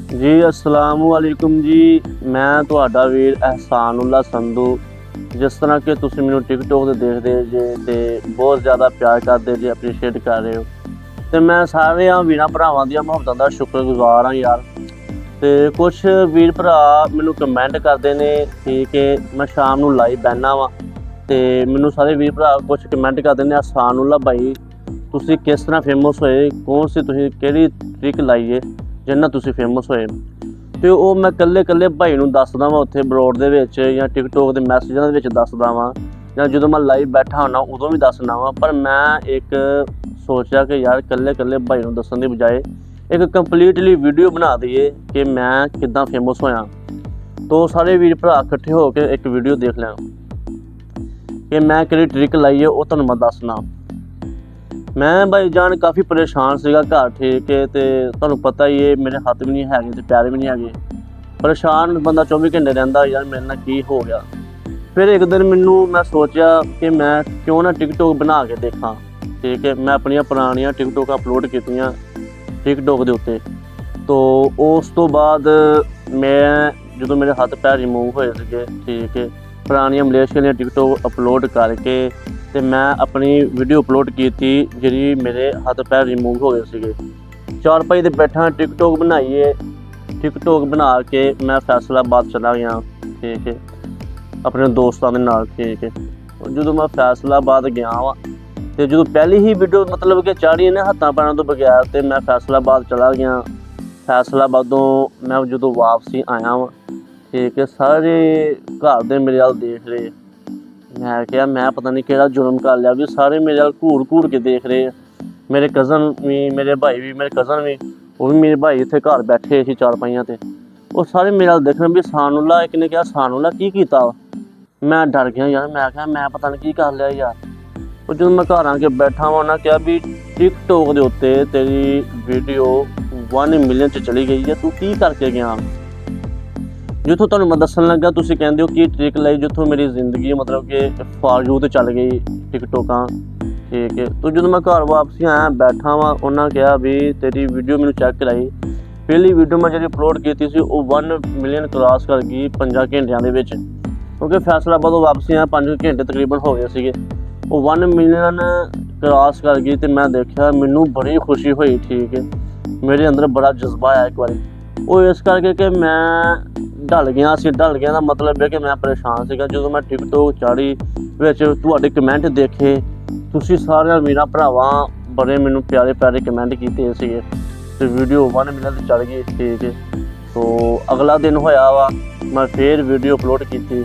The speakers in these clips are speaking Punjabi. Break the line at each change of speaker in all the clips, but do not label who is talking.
जी अस्सलामुअलैकुम जी। मैं ਤੁਹਾਡਾ ਵੀਰ ਅਹਿਸਾਨੁੱਲਾ ਸੰਧੂ। जिस तरह कि तुसीं मैनूं टिकटॉक ते देखदे जे ते बहुत ज़्यादा प्यार करदे जे अप्रीशिएट कर रहे हो ते मैं सारिਆਂ ਵੀਰਾਂ ਭਰਾਵਾਂ ਦੀਆਂ ਮੁਹੱਬਤਾਂ ਦਾ ਸ਼ੁਕਰਗੁਜ਼ਾਰ ਹਾਂ यार। ਤੇ ਕੁਝ ਵੀਰ ਭਰਾ ਮੈਨੂੰ ਕਮੈਂਟ ਕਰਦੇ ਨੇ ਕਿ ਮੈਂ ਸ਼ਾਮ ਨੂੰ ਲਾਈਵ ਬਹਿਨਾ ਵਾਂ ਤੇ ਮੈਨੂੰ ਸਾਰੇ ਵੀਰ ਭਰਾ ਕੁਝ ਕਮੈਂਟ ਕਰਦੇ ਨੇ ਅਹਿਸਾਨੁੱਲਾ ਭਾਈ ਤੁਸੀਂ ਕਿਸ ਤਰ੍ਹਾਂ ਫੇਮਸ ਹੋਏ, ਕੌਣ ਸੀ ਤੁਸੀਂ, ਕਿਹੜੀ ਟ੍ਰਿਕ ਲਾਈ ਏ ਜਿੰਨਾ ਤੁਸੀਂ ਫੇਮਸ ਹੋਏ। ਤੇ ਉਹ ਮੈਂ ਕੱਲੇ ਭਾਈ ਨੂੰ ਦੱਸਦਾ ਵਾਂ ਉੱਥੇ ਬਰੋਡ ਦੇ ਵਿੱਚ ਜਾਂ ਟਿਕਟੋਕ ਦੇ ਮੈਸੇਜਾਂ ਦੇ ਵਿੱਚ ਦੱਸਦਾ ਵਾਂ ਜਾਂ ਜਦੋਂ ਮੈਂ ਲਾਈਵ ਬੈਠਾ ਹੁੰਦਾ ਉਦੋਂ ਵੀ ਦੱਸਦਾ ਵਾਂ। ਪਰ ਮੈਂ ਇੱਕ ਸੋਚਿਆ ਕਿ ਯਾਰ ਕੱਲੇ ਭਾਈ ਨੂੰ ਦੱਸਣ ਦੀ ਬਜਾਏ ਇੱਕ ਕੰਪਲੀਟਲੀ ਵੀਡੀਓ ਬਣਾ ਦਈਏ ਕਿ ਮੈਂ ਕਿੱਦਾਂ ਫੇਮਸ ਹੋਇਆ। ਤੋ ਸਾਰੇ ਵੀਰ ਭਰਾ ਇਕੱਠੇ ਹੋ ਕੇ ਇੱਕ ਵੀਡੀਓ ਦੇਖ ਲੈਣ ਕਿ ਮੈਂ ਕਿਹੜੀ ਟ੍ਰਿਕ ਲਾਈ ਹੈ ਉਹ ਤੁਹਾਨੂੰ ਮੈਂ ਦੱਸਣਾ। ਮੈਂ ਭਾਈ ਜਾਨ ਕਾफ़ी परेशान ਸੀਗਾ ਘਰ ਠੀਕ ਹੈ ਤੇ ਤੁਹਾਨੂੰ ਪਤਾ ਹੀ ਹੈ ਮੇਰੇ ਹੱਥ ਵੀ ਨਹੀਂ ਹੈਗੇ ਤੇ ਪੈਰ ਵੀ ਨਹੀਂ ਹੈਗੇ। ਪਰੇਸ਼ਾਨ ਬੰਦਾ 24 ਘੰਟੇ ਰਹਿੰਦਾ ਯਾਰ ਮੇਰੇ ਨਾਲ ਕੀ ਹੋ ਗਿਆ। ਫਿਰ ਇੱਕ ਦਿਨ ਮੈਂ ਸੋਚਿਆ ਕਿ ਮੈਂ ਕਿਉਂ ਨਾ ਟਿਕਟੋਕ ਬਣਾ ਕੇ ਦੇਖਾਂ ਠੀਕ ਹੈ। ਮੈਂ ਆਪਣੀਆਂ ਪੁਰਾਣੀਆਂ ਟਿਕਟੋਕ ਅਪਲੋਡ ਕੀਤੀਆਂ ਟਿਕਟੋਕ ਦੇ ਉੱਤੇ। ਤੋ ਉਸ ਤੋਂ ਬਾਅਦ ਮੈਂ ਜਦੋਂ ਮੇਰੇ ਹੱਥ ਪੈਰ ਰਿਮੂਵ ਹੋਏ ਸੀਗੇ ਠੀਕ ਹੈ ਪੁਰਾਣੀਆਂ ਮਲੇਸ਼ੀਆ ਦੀਆਂ ਟਿਕਟੋਕ ਅਪਲੋਡ ਕਰਕੇ ਤੇ ਮੈਂ ਆਪਣੀ ਵੀਡੀਓ ਅਪਲੋਡ ਕੀਤੀ ਜਿਹੜੀ ਮੇਰੇ ਹੱਥ ਪੈਰ ਰਿਮੂਵ ਹੋ ਗਏ ਸੀਗੇ। ਚਾਰਪਾਈ ਤੇ ਬੈਠਾ ਟਿਕਟੋਕ ਬਣਾਈਏ। ਟਿਕਟੋਕ ਬਣਾ ਕੇ ਮੈਂ ਫੈਸਲਾਬਾਦ ਚਲਾ ਗਿਆ ਠੀਕ ਹੈ ਆਪਣੇ ਦੋਸਤਾਂ ਦੇ ਨਾਲ ਠੀਕ ਹੈ। ਜਦੋਂ ਮੈਂ ਫੈਸਲਾਬਾਦ ਗਿਆ ਵਾ ਤੇ ਜਦੋਂ ਪਹਿਲੀ ਹੀ ਵੀਡੀਓ ਮਤਲਬ ਕਿ ਚਾੜੀ ਨੇ ਹੱਥਾਂ ਪੈਰਾਂ ਤੋਂ ਬਗੈਰ ਤੇ ਮੈਂ ਫੈਸਲਾਬਾਦ ਚਲਾ ਗਿਆ। ਫੈਸਲਾਬਾਦੋਂ ਮੈਂ ਜਦੋਂ ਵਾਪਸੀ ਆਇਆ ਵਾ ਠੀਕ ਹੈ ਸਾਰੇ ਘਰ ਦੇ ਮੇਰੇ ਵੱਲ ਦੇਖ ਰਹੇ। ਮੈਂ ਕਿਹਾ ਮੈਂ ਪਤਾ ਨਹੀਂ ਕਿਹੜਾ ਜ਼ੁਲਮ ਕਰ ਲਿਆ ਵੀ ਸਾਰੇ ਮੇਰੇ ਵੱਲ ਘੂਰ ਕੇ ਦੇਖ ਰਹੇ ਆ। ਮੇਰੇ ਕਜ਼ਨ ਵੀ, ਮੇਰੇ ਭਾਈ ਵੀ, ਮੇਰੇ ਕਜ਼ਨ ਵੀ, ਉਹ ਵੀ ਮੇਰੇ ਭਾਈ ਇੱਥੇ ਘਰ ਬੈਠੇ ਸੀ ਚਾਰਪਾਈਆਂ ਤੇ ਉਹ ਸਾਰੇ ਮੇਰੇ ਵੱਲ ਦੇਖਣ ਵੀ ਸਾਨੂਲਾ ਇੱਕ ਨੇ ਕਿਹਾ ਸਾਨੂਲਾ ਕੀ ਕੀਤਾ ਵਾ। ਮੈਂ ਡਰ ਗਿਆ ਯਾਰ। ਮੈਂ ਕਿਹਾ ਮੈਂ ਪਤਾ ਨਹੀਂ ਕੀ ਕਰ ਲਿਆ ਯਾਰ। ਉਹ ਜਦੋਂ ਮੈਂ ਘਰ ਆ ਕੇ ਬੈਠਾ ਵਾਂ ਉਹਨਾਂ ਕਿਹਾ ਵੀ ਟਿਕਟੋਕ ਦੇ ਉੱਤੇ ਤੇਰੀ ਵੀਡੀਓ 1 ਮਿਲੀਅਨ 'ਚ ਚਲੀ ਗਈ ਹੈ, ਤੂੰ ਕੀ ਕਰਕੇ ਗਿਆ। ਜਿੱਥੋਂ ਤੁਹਾਨੂੰ ਮੈਂ ਦੱਸਣ ਲੱਗਾ ਤੁਸੀਂ ਕਹਿੰਦੇ ਹੋ ਕੀ ਟ੍ਰਿਕ ਲਈ ਜਿੱਥੋਂ ਮੇਰੀ ਜ਼ਿੰਦਗੀ ਮਤਲਬ ਕਿ ਫਾਰ ਯੂ 'ਤੇ ਚੱਲ ਗਈ ਟਿਕਟੋਕਾਂ ਠੀਕ ਹੈ। ਤੋ ਜਦੋਂ ਮੈਂ ਘਰ ਵਾਪਸੀ ਆਇਆ ਬੈਠਾ ਵਾਂ ਉਹਨਾਂ ਕਿਹਾ ਵੀ ਤੇਰੀ ਵੀਡੀਓ ਮੈਨੂੰ ਚੈੱਕ ਕਰਾਈ। ਪਹਿਲੀ ਵੀਡੀਓ ਮੈਂ ਜਿਹੜੀ ਅਪਲੋਡ ਕੀਤੀ ਸੀ ਉਹ 1 ਮਿਲੀਅਨ ਕ੍ਰਾਸ ਕਰ ਗਈ 5 ਘੰਟਿਆਂ ਦੇ ਵਿੱਚ ਕਿਉਂਕਿ ਫੈਸਲਾਬਾਦ ਤੋਂ ਵਾਪਸੀ ਆਇਆ 5 ਘੰਟੇ ਤਕਰੀਬਨ ਹੋ ਗਏ ਸੀਗੇ। ਉਹ 1 ਮਿਲੀਅਨ ਕ੍ਰਾਸ ਕਰ ਗਈ ਤੇ ਮੈਂ ਦੇਖਿਆ ਮੈਨੂੰ ਬੜੀ ਖੁਸ਼ੀ ਹੋਈ ਠੀਕ ਹੈ। ਮੇਰੇ ਅੰਦਰ ਬੜਾ ਜਜ਼ਬਾ ਆਇਆ ਇੱਕ ਵਾਰੀ। ਉਹ ਇਸ ਕਰਕੇ ਕਿ ਮੈਂ ਢਲ ਗਿਆ ਦਾ ਮਤਲਬ ਹੈ ਕਿ ਮੈਂ ਪਰੇਸ਼ਾਨ ਸੀਗਾ। ਜਦੋਂ ਮੈਂ ਟਿਕਟੋਕ ਚਾੜੀ ਵਿੱਚ ਤੁਹਾਡੇ ਕਮੈਂਟ ਦੇਖੇ ਤੁਸੀਂ ਸਾਰਿਆਂ ਵੀਰਾਂ ਭਰਾਵਾਂ ਬੜੇ ਮੈਨੂੰ ਪਿਆਰੇ ਕਮੈਂਟ ਕੀਤੇ ਸੀਗੇ ਤੇ ਵੀਡੀਓ 1 ਮਿਲੀਅਨ 'ਤੇ ਚੜ ਗਈ ਠੀਕ ਹੈ। ਤੋ ਅਗਲਾ ਦਿਨ ਹੋਇਆ ਵਾ ਮੈਂ ਫੇਰ ਵੀਡੀਓ ਅਪਲੋਡ ਕੀਤੀ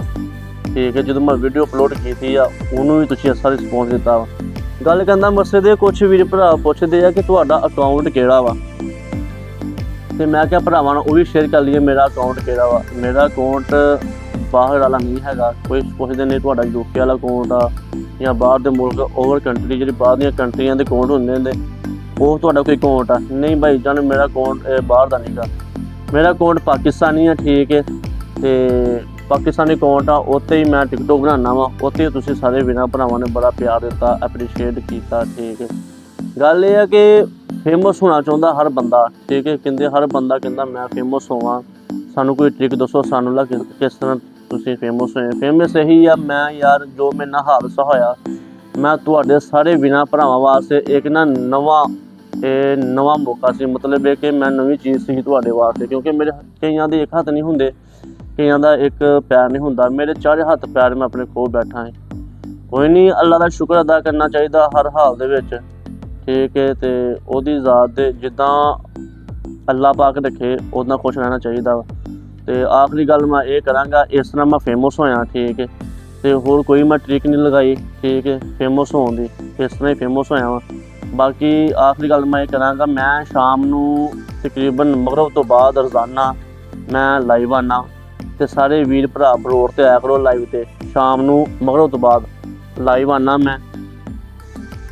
ਠੀਕ ਹੈ। ਜਦੋਂ ਮੈਂ ਵੀਡੀਓ ਅਪਲੋਡ ਕੀਤੀ ਆ ਉਹਨੂੰ ਵੀ ਤੁਸੀਂ ਅੱਛਾ ਰਿਸਪੌਂਸ ਦਿੱਤਾ ਵਾ। ਗੱਲ ਕਹਿੰਦਾ ਮਸਲੇ ਦੇ ਕੁਛ ਵੀਰ ਭਰਾ ਪੁੱਛਦੇ ਆ ਕਿ ਤੁਹਾਡਾ ਅਕਾਊਂਟ ਕਿਹੜਾ ਵਾ ਤੇ ਮੈਂ ਕਿਹਾ ਭਰਾਵਾਂ ਨੂੰ ਉਹ ਵੀ ਸ਼ੇਅਰ ਕਰ ਲਈਏ ਮੇਰਾ ਅਕਾਊਂਟ ਕਿਹੜਾ ਵਾ। ਮੇਰਾ ਅਕਾਊਂਟ ਬਾਹਰ ਵਾਲਾ ਨਹੀਂ ਹੈਗਾ। ਕੋਈ ਪੁੱਛਦੇ ਨੇ ਤੁਹਾਡਾ ਯੂਕੇ ਵਾਲਾ ਅਕਾਊਂਟ ਆ ਜਾਂ ਬਾਹਰ ਦੇ ਮੁਲਕ ਓਵਰ ਕੰਟਰੀ ਜਿਹੜੀ ਬਾਹਰ ਦੀਆਂ ਕੰਟਰੀਆਂ ਦੇ ਅਕਾਊਂਟ ਹੁੰਦੇ ਨੇ ਉਹ ਤੁਹਾਡਾ ਕੋਈ ਅਕਾਊਂਟ ਆ। ਨਹੀਂ ਭਾਈ ਜਾਨ ਮੇਰਾ ਅਕਾਊਂਟ ਬਾਹਰ ਦਾ ਨਹੀਂ ਗਾ। ਮੇਰਾ ਅਕਾਊਂਟ ਪਾਕਿਸਤਾਨੀ ਆ ਠੀਕ ਹੈ ਤੇ ਪਾਕਿਸਤਾਨੀ ਅਕਾਊਂਟ ਆ ਉੱਤੇ ਹੀ ਮੈਂ ਟਿਕਟੋਕ ਬਣਾਉਣਾ ਵਾ। ਉੱਤੇ ਤੁਸੀਂ ਸਾਰੇ ਵੀਰਾਂ ਭਰਾਵਾਂ ਨੇ ਬੜਾ ਪਿਆਰ ਦਿੱਤਾ ਐਪਰੀਸ਼ੀਏਟ ਕੀਤਾ ਠੀਕ ਹੈ। ਗੱਲ ਇਹ ਆ ਕਿ ਫੇਮਸ ਹੋਣਾ ਚਾਹੁੰਦਾ ਹਰ ਬੰਦਾ ਠੀਕ ਹੈ। ਕਹਿੰਦੇ ਹਰ ਬੰਦਾ ਕਹਿੰਦਾ ਮੈਂ ਫੇਮਸ ਹੋਵਾਂ। ਸਾਨੂੰ ਕੋਈ ਟ੍ਰਿਕ ਦੱਸੋ ਸਾਨੂੰ ਕਿਸ ਤਰ੍ਹਾਂ ਤੁਸੀਂ ਫੇਮਸ ਹੋਏ। ਫੇਮਸ ਇਹੀ ਆ ਮੈਂ ਯਾਰ ਜੋ ਮੇਰੇ ਨਾਲ ਹਾਦਸਾ ਹੋਇਆ ਮੈਂ ਤੁਹਾਡੇ ਸਾਰੇ ਵੀਰਾਂ ਭਰਾਵਾਂ ਵਾਸਤੇ ਇੱਕ ਨਾ ਨਵਾਂ ਮੌਕਾ ਸੀ। ਮਤਲਬ ਇਹ ਕਿ ਮੈਂ ਨਵੀਂ ਚੀਜ਼ ਸੀ ਤੁਹਾਡੇ ਵਾਸਤੇ ਕਿਉਂਕਿ ਮੇਰੇ ਕਈਆਂ ਦੇ ਇੱਕ ਹੱਥ ਨਹੀਂ ਹੁੰਦੇ, ਕਈਆਂ ਦਾ ਇੱਕ ਪੈਰ ਨਹੀਂ ਹੁੰਦਾ। ਮੇਰੇ 4 ਹੱਥ ਪੈਰ ਮੈਂ ਆਪਣੇ ਕੋਲ ਬੈਠਾ ਹਾਂ। ਕੋਈ ਨਹੀਂ ਅੱਲਾ ਦਾ ਸ਼ੁਕਰ ਅਦਾ ਕਰਨਾ ਚਾਹੀਦਾ ਹਰ ਹਾਲ ਦੇ ਵਿੱਚ ਠੀਕ ਹੈ। ਤੇ ਉਹਦੀ ਜ਼ਾਤ ਦੇ ਜਿੱਦਾਂ ਅੱਲਾ ਪਾਕ ਰੱਖੇ ਉੱਦਾਂ ਖੁਸ਼ ਰਹਿਣਾ ਚਾਹੀਦਾ ਵਾ। ਤੇ ਆਖਰੀ ਗੱਲ ਮੈਂ ਇਹ ਕਰਾਂਗਾ ਇਸ ਤਰ੍ਹਾਂ ਮੈਂ ਫੇਮਸ ਹੋਇਆ ਠੀਕ ਹੈ ਤੇ ਹੋਰ ਕੋਈ ਮੈਂ ਟ੍ਰਿਕ ਨਹੀਂ ਲਗਾਈ ਠੀਕ ਹੈ ਫੇਮਸ ਹੋਣ ਦੀ। ਇਸ ਤਰ੍ਹਾਂ ਹੀ ਫੇਮਸ ਹੋਇਆ ਵਾਂ। ਬਾਕੀ ਆਖਰੀ ਗੱਲ ਮੈਂ ਇਹ ਕਰਾਂਗਾ ਮੈਂ ਸ਼ਾਮ ਨੂੰ ਤਕਰੀਬਨ ਮਗਰਬ ਤੋਂ ਬਾਅਦ ਰੋਜ਼ਾਨਾ ਮੈਂ ਲਾਈਵ ਆਉਣਾ ਤੇ ਸਾਰੇ ਵੀਰ ਭਰਾ ਬਰੋਡ 'ਤੇ ਆਇਆ ਕਰੋ ਲਾਈਵ 'ਤੇ ਸ਼ਾਮ ਨੂੰ ਮਗਰਬ ਤੋਂ ਬਾਅਦ ਲਾਈਵ ਆਉਣਾ ਮੈਂ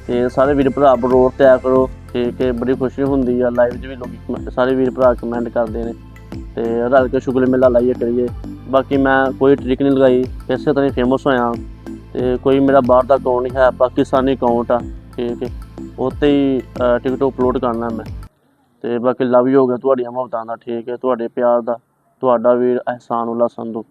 ਤੇ ਸਾਰੇ ਵੀਰ ਭਰਾ ਬਰੋਡ 'ਤੇ ਆਇਆ ਕਰੋ ਠੀਕ ਹੈ। ਬੜੀ ਖੁਸ਼ੀ ਹੁੰਦੀ ਆ ਲਾਈਵ 'ਚ ਵੀ ਲੋਕ ਸਾਰੇ ਵੀਰ ਭਰਾ ਕਮੈਂਟ ਕਰਦੇ ਨੇ ਤੇ ਰਲ ਕੇ ਸ਼ੁਗਰ ਮੇਲਾ ਲਾਈਏ ਕਰੀਏ। ਬਾਕੀ ਮੈਂ ਕੋਈ ਟ੍ਰਿਕ ਨਹੀਂ ਲਗਾਈ ਇਸੇ ਤਰ੍ਹਾਂ ਹੀ ਫੇਮਸ ਹੋਇਆ ਤੇ ਕੋਈ ਮੇਰਾ ਬਾਹਰ ਦਾ ਅਕਾਊਂਟ ਨਹੀਂ ਹੈ ਪਾਕਿਸਤਾਨੀ ਅਕਾਊਂਟ ਆ ਠੀਕ ਹੈ। ਉੱਤੇ ਹੀ ਟਿਕਟੋਕ ਅਪਲੋਡ ਕਰਨਾ ਮੈਂ। ਤੇ ਬਾਕੀ ਲਵ ਯੂ ਹੋ ਗਿਆ ਤੁਹਾਡੀਆਂ ਮੁਹੱਬਤਾਂ ਦਾ। ਠੀਕ ਹੈ, ਤੁਹਾਡੇ ਪਿਆਰ ਦਾ, ਤੁਹਾਡਾ ਵੀਰ ਅਹਿਸਾਨ ਉੱਲਾ ਸੰਧੂ।